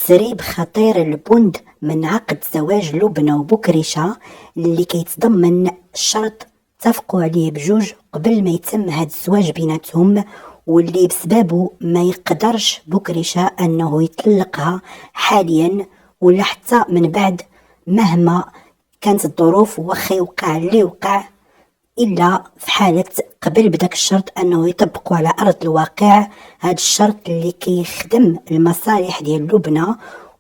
تسريب خطير البند من عقد زواج لبنى وبكرشة اللي كيتضمن شرط اتفقوا عليه بجوج قبل ما يتم هاد الزواج بيناتهم، واللي بسببه ما يقدرش بكرشة انه يطلقها حاليا ولا حتى من بعد مهما كانت الظروف، وخا يوقع اللي وقع، الا في حاله قبل بداك الشرط انه يطبقوا على ارض الواقع. هذا الشرط اللي كيخدم المصالح ديال لبنى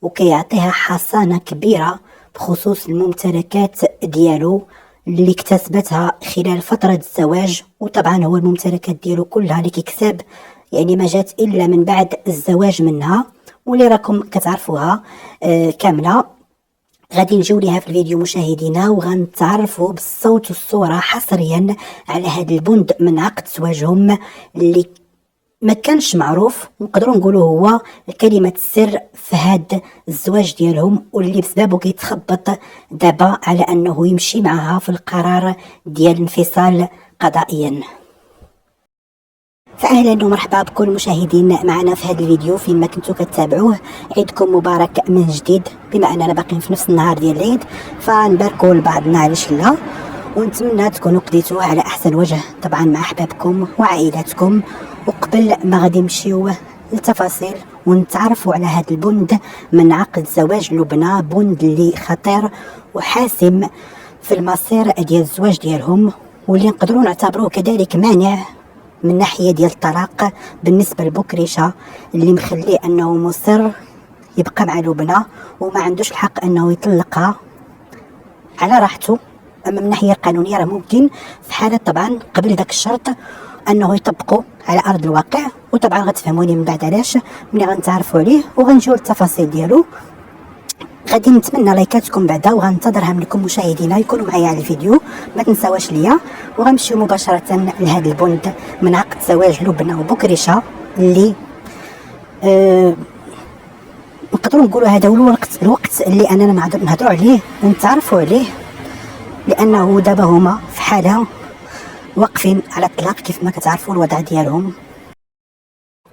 وكيعطيها حصانه كبيره بخصوص الممتلكات ديالو اللي اكتسبتها خلال فتره الزواج. وطبعا هو الممتلكات ديالو كلها اللي كيكسب يعني ما جات الا من بعد الزواج منها، واللي راكم كتعرفوها كامله. غادي نجيو ليها في الفيديو مشاهدينا، وغنتعرفوا بالصوت والصوره حصريا على هذا البند من عقد زواجهم اللي ما كانش معروف، نقدروا نقولوا هو كلمه السر في هذا الزواج ديالهم، واللي بسببه كيتخبط دابا على انه يمشي معها في القرار ديال الانفصال قضائيا. فاهلا ومرحبا بكل المشاهدين معنا في هذا الفيديو فيما كنتو كتابعوه. عيدكم مبارك من جديد، بما اننا باقيين في نفس النهار ديال العيد فنباركوا لبعضنا علاش لا، ونتمنى تكونوا قضيتوه على احسن وجه طبعا مع احبابكم وعائلاتكم. وقبل ما غادي نمشيو للتفاصيل ونتعرفوا على هذا البند من عقد زواج لبنى، بند اللي خطير وحاسم في المصير ديال الزواج ديالهم، واللي نقدروا نعتبروه كذلك مانع من ناحية ديال الطلاق بالنسبة لبكرشة، اللي مخليه انه مصر يبقى مع لبنى وما عندوش الحق انه يطلقها على راحته. اما من ناحية قانونية راه ممكن في حالة طبعا قبل ذاك الشرط انه يطبقوا على ارض الواقع، وطبعا غتفهموني من بعد علاش ملي غنتعرفوا عليه وغنجيو للتفاصيل ديالو. غادي نتمنى لايكاتكم بعدا، وغنتظرها منكم مشاهدينا يكونوا معايا على الفيديو، ما تنساوش ليا. وغنمشيو مباشره لهذا البند من عقد زواج لبنى وبكرشة اللي نقدروا نقولوا هذا هو الوقت اللي اننا نهضروا عليه ونتعرفوا عليه، لانه دابا هما في حاله واقفين على الطلاق كيف ما كتعرفوا الوضع ديالهم.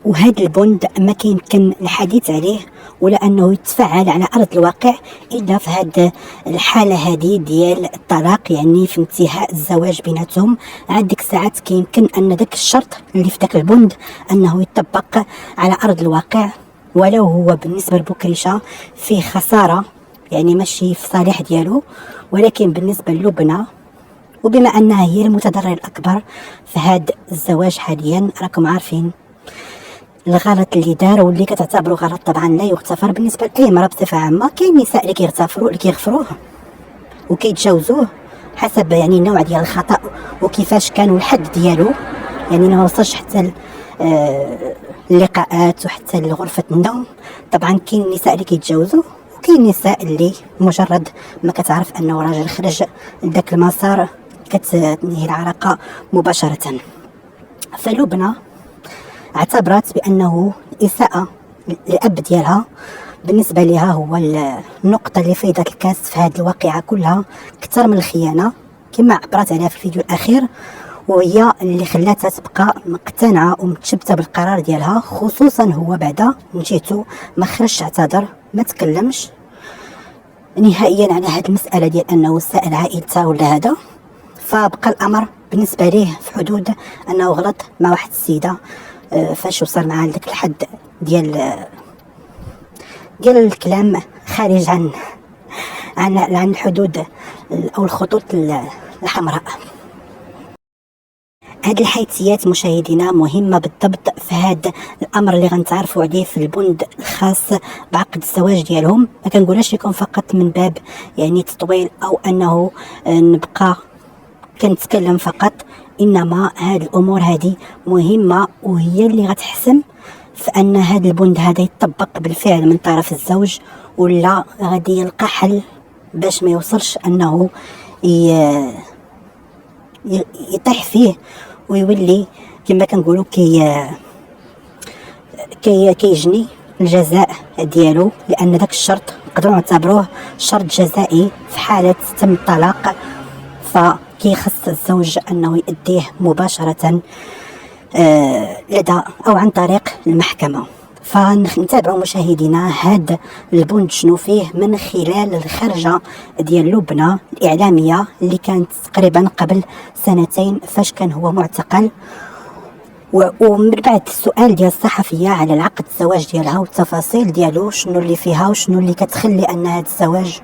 وهذا البند ما كيمكن الحديث عليه ولا انه يتفعل على ارض الواقع الا في هذه الحاله هذه ديال الطلاق، يعني في انتهاء الزواج بيناتهم. عندك ساعات كيمكن ان ذاك الشرط اللي في ذاك البند انه يطبق على ارض الواقع، ولو هو بالنسبه لبكرشة فيه خساره يعني ماشي في صالح ديالو، ولكن بالنسبه للبنى وبما انها هي المتضرر الاكبر في هذا الزواج حاليا، راكم عارفين الغلط اللي دار واللي كتعتبروا غلط طبعا لا يغتفر بالنسبه لاي امراه بصفه عامه. كاين نساء اللي كيغفروه وكيتجاوزوه حسب يعني النوع ديال الخطا وكيفاش كانوا الحد ديالو، يعني ما وصلش حتى اللقاءات وحتى لغرفه النوم. طبعا كاين النساء اللي كيتجاوزوه، وكاين النساء اللي مجرد ما كتعرف انه راجل خرج لذاك المسار كتنهي العلاقه مباشره. فلبنى اعتبرت بانه اساءه للاب ديالها بالنسبه لها هو النقطه اللي فيضت الكاس في هذه الواقعه كلها اكثر من الخيانه كما عبرت عليها في الفيديو الاخير، وهي اللي خلاتها تبقى مقتنعه ومتشبته بالقرار ديالها. خصوصا هو بعدا من جهته ما خرجش اعتذر، ما تكلمش نهائيا على هذه المساله ديال انه سائل عائلته ولا هذا. فبقى الامر بالنسبه ليه في حدود انه غلط مع واحد السيده فاش وصل معها لذاك الحد ديال الكلام خارج عن الحدود او الخطوط الحمراء. هاد الحيثيات مشاهدينا مهمه بالضبط في هذا الامر اللي غنتعرفوا عليه في البند الخاص بعقد الزواج ديالهم. ما كنقولش لكم فقط من باب يعني تطويل او انه نبقى كنتكلم فقط، انما هاد الامور هذه مهمه وهي اللي غتحسم في ان هذا البند هذا يطبق بالفعل من طرف الزوج، ولا غادي يلقى حل باش ما يوصلش انه يطيح فيه ويولي كما كنقولوا كيجني الجزاء ديالو، لان داك الشرط نقدروا نعتبروه شرط جزائي في حاله تم الطلاق، فكيخص الزوج انه يؤديه مباشره لدى او عن طريق المحكمه. فنتابعوا مشاهدينا هذا البند شنو فيه من خلال الخرجه ديال لبنى الاعلاميه اللي كانت تقريبا قبل سنتين فاش كان هو معتقل. ومن بعد السؤال ديال الصحفيه على العقد الزواج ديالها والتفاصيل ديالو شنو اللي فيها وشنو اللي كتخلي ان هذا الزواج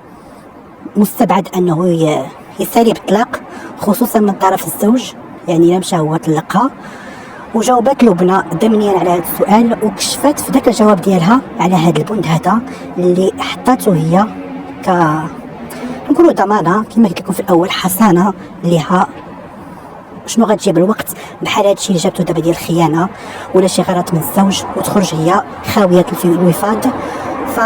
مستبعد انه يساري بالطلاق خصوصا من طرف الزوج، يعني لا مشى هو طلقها. وجاوبت لبنى ضمنيا على هذا السؤال وكشفت في ذاك الجواب ديالها على هذا البند هذا اللي حطاته هي نقولوا ضمانه كما كيكون في الاول حصانه لها شنو غتجيب الوقت بحال هادشي اللي جابته دابا ديال الخيانه ولا شي غلط من الزوج وتخرج هي خاويه الوفاض. ف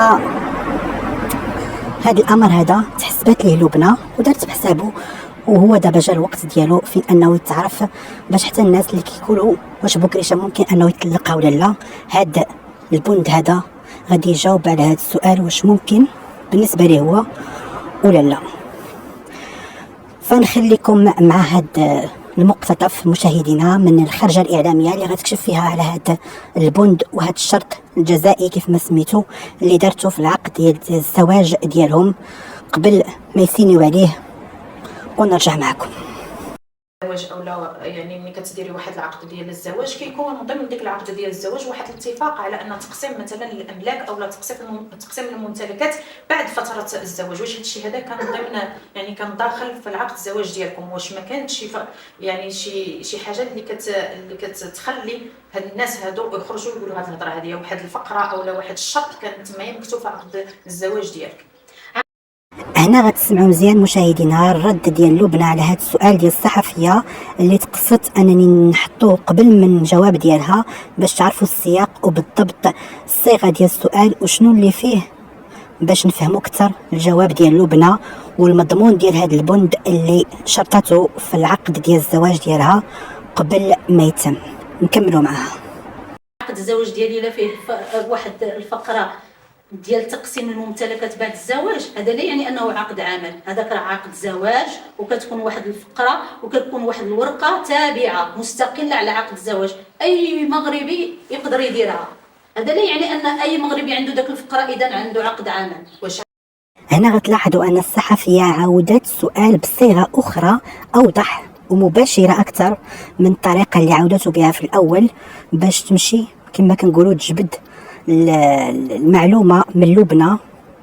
هذا الامر هذا تحسبت ليه لبنى ودارت بحسابه، وهو دابا جا الوقت ديالو في انه يتعرف باش حتى الناس اللي كيقولوا واش بوكريشه ممكن انه يطلقها ولا لا، هذا البند هذا غادي يجاوب على هذا السؤال واش ممكن بالنسبه ليه هو ولا لا. فنخليكم مع هذا المقتطف مشاهدينا من الخرجه الاعلاميه اللي غتكشف فيها على هذا البند وهذا الشرط الجزائي كيف ما سميتو اللي دارته في العقد ديال الزواج ديالهم قبل ما يسينيو عليه، ونرجع معكم. الزواج او لا، يعني ملي كتديري واحد العقد ديال الزواج كيكون ضمن ديك العقد ديال الزواج واحد الاتفاق على ان تقسيم مثلا الاملاك او لا تقسيم الممتلكات بعد فتره الزواج. واش هادشي هذا كان ضمن يعني كان داخل في العقد الزواج ديالكم؟ واش ما كانتش يعني شي حاجه اللي كتخلي هاد الناس هادو يخرجوا يقولوا هاد الهضره هذه واحد الفقره او لا واحد الشرط كانت تما مكتوب في عقد الزواج ديالك؟ هنا غتسمعوا مزيان مشاهدينا الرد ديال لبنى على هذا السؤال ديال الصحفيه اللي تقصت انني نحطوه قبل من الجواب ديالها باش تعرفوا السياق وبالضبط الصيغه ديال السؤال وشنو اللي فيه باش نفهموا اكثر الجواب ديال لبنى والمضمون ديال هذا البند اللي شرطته في العقد ديال الزواج ديالها قبل ما يتم. نكملوا معها. عقد الزواج ديالي لا فيه واحد الفقره ديال تقسيم الممتلكات بعد الزواج، هذا لا يعني انه عقد عمل، هذاك راه عقد زواج وكتكون واحد الفقره وكتكون واحد الورقه تابعه مستقله على عقد الزواج، اي مغربي يقدر يديرها. هذا لا يعني ان اي مغربي عنده داك الفقره اذا عنده عقد عمل. هنا غتلاحظوا ان الصحفيه عاودت السؤال بصيغه اخرى اوضح ومباشره اكثر من الطريقه اللي عاودته بها في الاول باش تمشي كما كنقولوا تجبد المعلومه من لبنى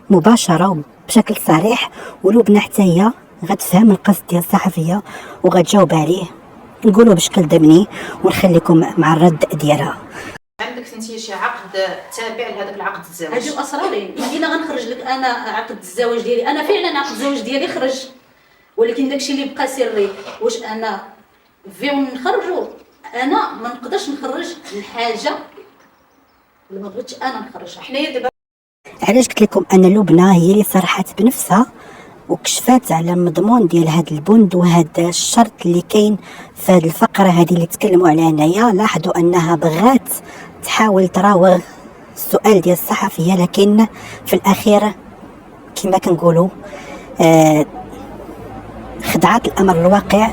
مباشره بشكل صريح، ولبنى حتى هي غتفهم القصد ديال الصحفيه وغتجاوب عليه نقولوا بشكل ضمني ونخليكم مع الرد ديالها. عندك انت شي عقد تابع لهذاك العقد الزواج؟ هادو اسراري، الا غنخرج لك انا عقد الزواج ديالي، انا فعلا عقد الزواج ديالي خرج، ولكن داكشي اللي بقى سري واش انا فيهم نخرجوا؟ انا ما نقدرش نخرج الحاجه اللي ما بغيتش انا نخرجها. حنايا دابا علاش قلت لكم ان لبنى هي اللي صرحت بنفسها وكشفات على المضمون ديال هذا البند وهذا الشرط اللي كاين في هذه الفقره هذه اللي تكلموا عليها هنايا. لاحظوا انها بغات تحاول تراوغ السؤال ديال الصحفيه، لكن في الاخير كما كنقولوا خدعت الامر الواقع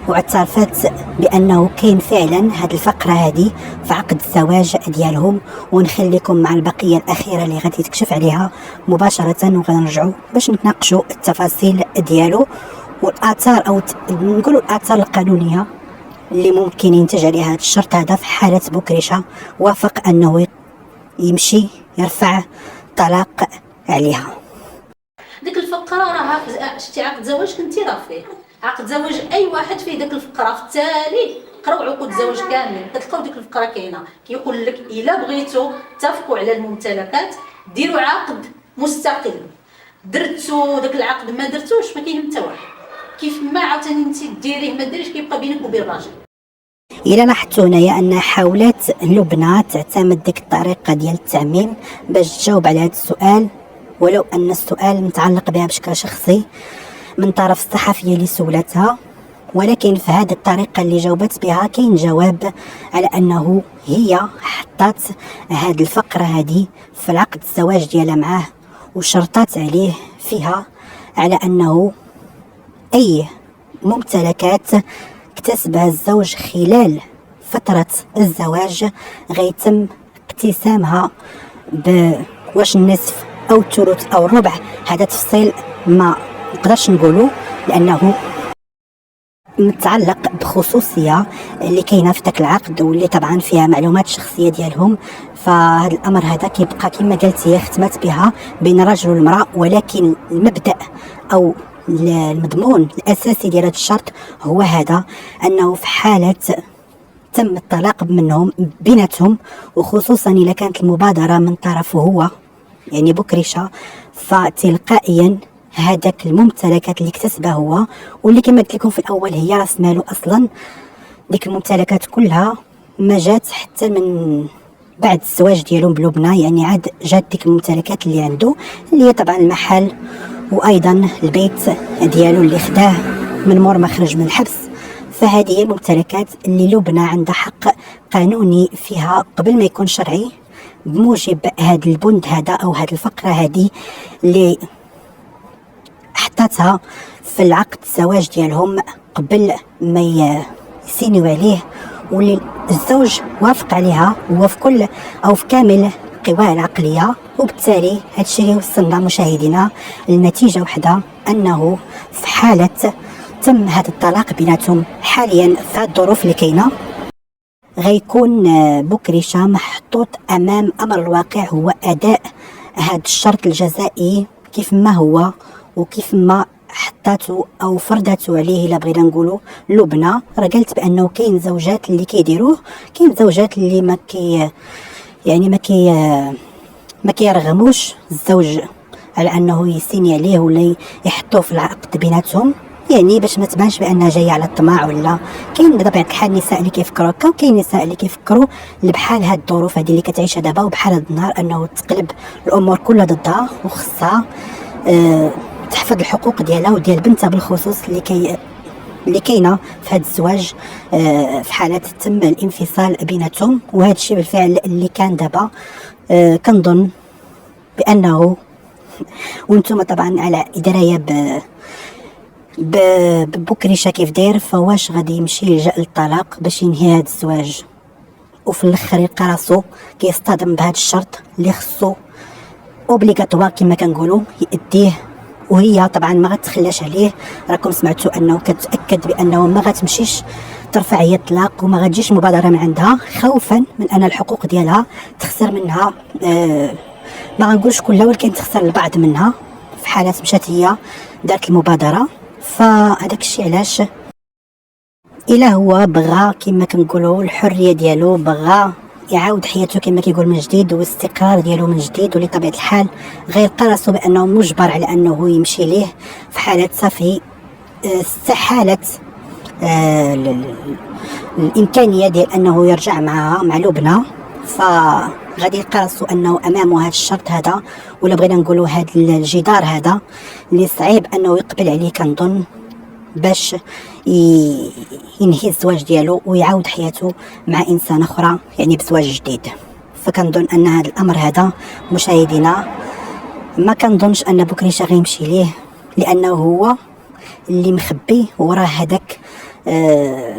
واعترفت بانه كاين فعلا هذه الفقره هذه في عقد الزواج ديالهم. ونخليكم مع البقيه الاخيره اللي غادي تكشف عليها مباشره وغنرجعوا باش نتناقشوا التفاصيل ديالو والاثار او نقولوا الاثار القانونيه اللي ممكن ينتج عليها هذا الشرط هذا في حاله بوكريشه وافق انه يمشي يرفع طلاق عليها. ديك الفقره راه شتي عقد زواج كنتي راه فيه عقد زواج اي واحد فيه داك الفقره، في التالي قراو عقود الزواج كاملين كتلقاو ديك الفقره كاينه كيقول لك الا بغيتو تفقوا على الممتلكات ديروا عقد مستقل، درتو داك العقد ما درتوش ما كاين حتى واحد، كيف ما عاوتاني انت ديريه ما ديريش كيبقى بينك وبين الراجل. إلا لاحظتوا هنايا أن حاولت لبنى تعتمد ديك الطريقة ديال التعميم باش تجاوب على هذا السؤال، ولو أن السؤال متعلق بها بشكل شخصي من طرف الصحفية اللي سولتها، ولكن في هذه الطريقة اللي جاوبت بها كاين جواب على أنه هي حطات هذه الفقرة هذه في العقد الزواج ديالها معاه وشرطات عليه فيها على أنه أي ممتلكات اكتسبها الزوج خلال فترة الزواج غيتم اقتسامها واش النصف او الثلث او الربع، هذا تفصيل ما نقدرش نقوله لانه متعلق بخصوصيه اللي كاينه في داك العقد، واللي طبعا فيها معلومات شخصيه ديالهم. فهذا الامر هذا كيبقى كما قلت هي ختمت بها بين الرجل والمراه، ولكن المبدا او المضمون الاساسي ديال هذا الشرط هو هذا، انه في حاله تم الطلاق منهم بيناتهم، وخصوصا اذا كانت المبادره من طرفه هو يعني بكرشه، فتلقائيا هذاك الممتلكات اللي اكتسبها هو واللي كما قلت لكم في الاول هي راس ماله اصلا، ديك الممتلكات كلها ما جات حتى من بعد الزواج ديالهم بلبنى، يعني عاد جات ديك الممتلكات اللي عنده، اللي هي طبعا المحل وايضا البيت ديالو اللي خداه من مور ما خرج من الحبس. فهذه هي الممتلكات اللي لبنى عندها حق قانوني فيها قبل ما يكون شرعي، بموجب هذا البند هذا او هذه الفقره هذه اللي حطتها في العقد الزواج ديالهم قبل ما يسينيو عليه، واللي الزوج وافق عليها هو في كل او في كامل قواه العقليه. وبالتالي هذا الشيء وصلنا مشاهدينا لنتيجه وحده، انه في حاله تم هذا الطلاق بيناتهم حاليا في هذه الظروف اللي كاينه، غيكون بكرشه محطوط امام امر الواقع، هو اداء هذا الشرط الجزائي كيف ما هو وكيف ما حطاتو او فرضاتو عليه. الا بغينا نقولوا لبنى، راه قالت بانه كاين زوجات اللي كيديروه، كاين زوجات اللي ما كيرغموش الزوج على انه يسيني عليه ولا يحطوه في العقد بيناتهم، يعني باش ما تبانش بانها جايه على الطمع. ولا كاين بطبيعه الحال نساء اللي كيفكروا هكا، وكاين نساء اللي كيفكروا بحال هاد الظروف هذه اللي كتعيشها دابا، وبحال هاد النهار انه تقلب الامور كلها ضدها، وخصها تحفظ الحقوق ديالها وديال بنتها بالخصوص اللي كاينه في هذا الزواج في حاله تم الانفصال بيناتهم. وهذا الشيء بالفعل اللي كان دابا كنظن بانه وانتم طبعا على درايه ببكرشه كيف داير، فواش غادي يمشي يلجا للطلاق باش ينهي هذا الزواج، وفي الاخر يلقى راسو كيصطدم بهذا الشرط اللي خصو اوبليغاتوار كما كنقولوا يأديه، وهي طبعا ما غتخلاش عليه. راكم سمعتوا انه كتاكد بانه ما غتمشيش ترفع هي الطلاق وما غتجيش مبادره من عندها، خوفا من ان الحقوق ديالها تخسر منها، ما غنقولش كلها ولكن تخسر البعض منها في حاله مشات هي دارت المبادره. فهداك الشيء علاش الا هو بغى كما كنقولوا الحريه ديالو، بغى يعاود حياته كما كيقول من جديد والاستقرار ديالو من جديد، ولي طبيعه الحال غيلقى راسو بانه مجبر على انه يمشي ليه في حاله صافي استحاله الامكانيه ديال انه يرجع معها مع لبنى. فغادي يلقى راسو انه امامه هذا الشرط هذا، ولا بغينا نقولوا هذا الجدار هذا اللي صعيب انه يقبل عليه كنظن باش ينهي الزواج ديالو ويعاود حياته مع انسان اخرى، يعني بزواج جديد. فكنظن ان هذا الامر هذا مشاهدينا ما كنظنش ان بكريشه غيمشي ليه، لانه هو اللي مخبي وراه هذاك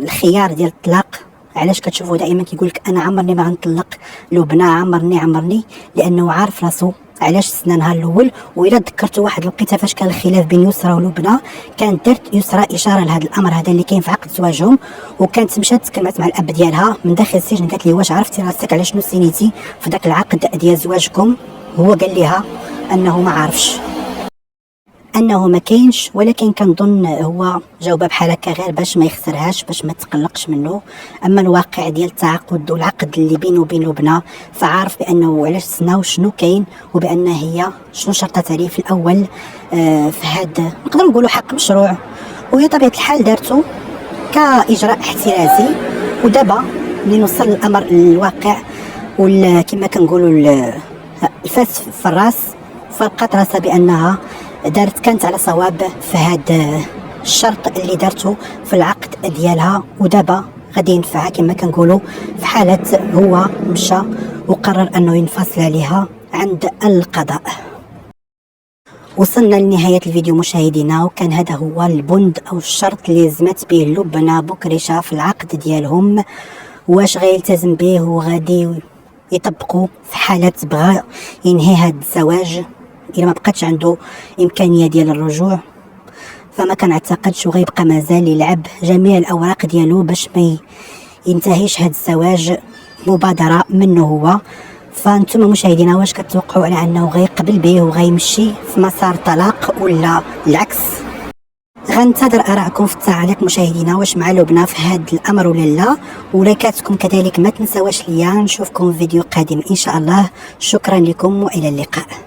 الخيار ديال الطلاق. علاش كتشوفوا دائما كيقول لك انا عمرني ما غنطلق لبنى، عمرني، لانه عارف راسو علاش سنا نهار الاول. والا تذكرتوا واحد الوقيته فاش كان الخلاف بين يسرى ولبنى، كانت دارت يسرى اشاره لهذا الامر هذا اللي كاين في عقد زواجهم، وكانت مشات تكلمت مع الاب ديالها من داخل السجن، قالت لي واش عرفتي راسك على شنو سينيتي في داك العقد ديال زواجكم؟ هو قال لها انه ما عارفش، انه ما كاينش، ولكن كنظن هو جاوبها بحال هكا غير باش ما يخسرهاش، باش ما تقلقش منه. اما الواقع ديال التعاقد والعقد اللي بينه وبين لبنى فعارف بانه علاش سنا وشنو كاين، وبان هي شنو شرطت عليه في الاول في هذا نقدر نقولوا حق مشروع، وهي طبيعه الحال دارته كاجراء احترازي. ودابا ملي نوصل الامر للواقع وكما كنقولوا الفاس في الراس، فلقات راسها بانها كانت على صواب في هذا الشرط اللي دارته في العقد ديالها، ودابا غادي ينفعها كما كنقولوا في حاله هو مشى وقرر انه ينفصل عليها عند القضاء. وصلنا لنهايه الفيديو مشاهدينا، وكان هذا هو البند او الشرط اللي لزمت به لبنى بكرشه في العقد ديالهم، واش غيلتزم به وغادي يطبقوا في حالة بغى ينهي هذا الزواج. إلا ما بقاتش عنده إمكانية ديال الرجوع، فما كنعتقدش وغيبقى مازال يلعب جميع الأوراق ديالو باش ما ينتهيش هذا الزواج مبادرة منه هو. فانتم مشاهدينا واش كتوقعوا على انه غيقبل به وغيمشي في مسار طلاق ولا العكس؟ غنتظر ارائكم في التعليق مشاهدينا، واش مع لبنى في هذا الامر ولا لا؟ ولايكاتكم كذلك ما تنساوش ليا. نشوفكم في فيديو قادم ان شاء الله. شكرا لكم والى اللقاء.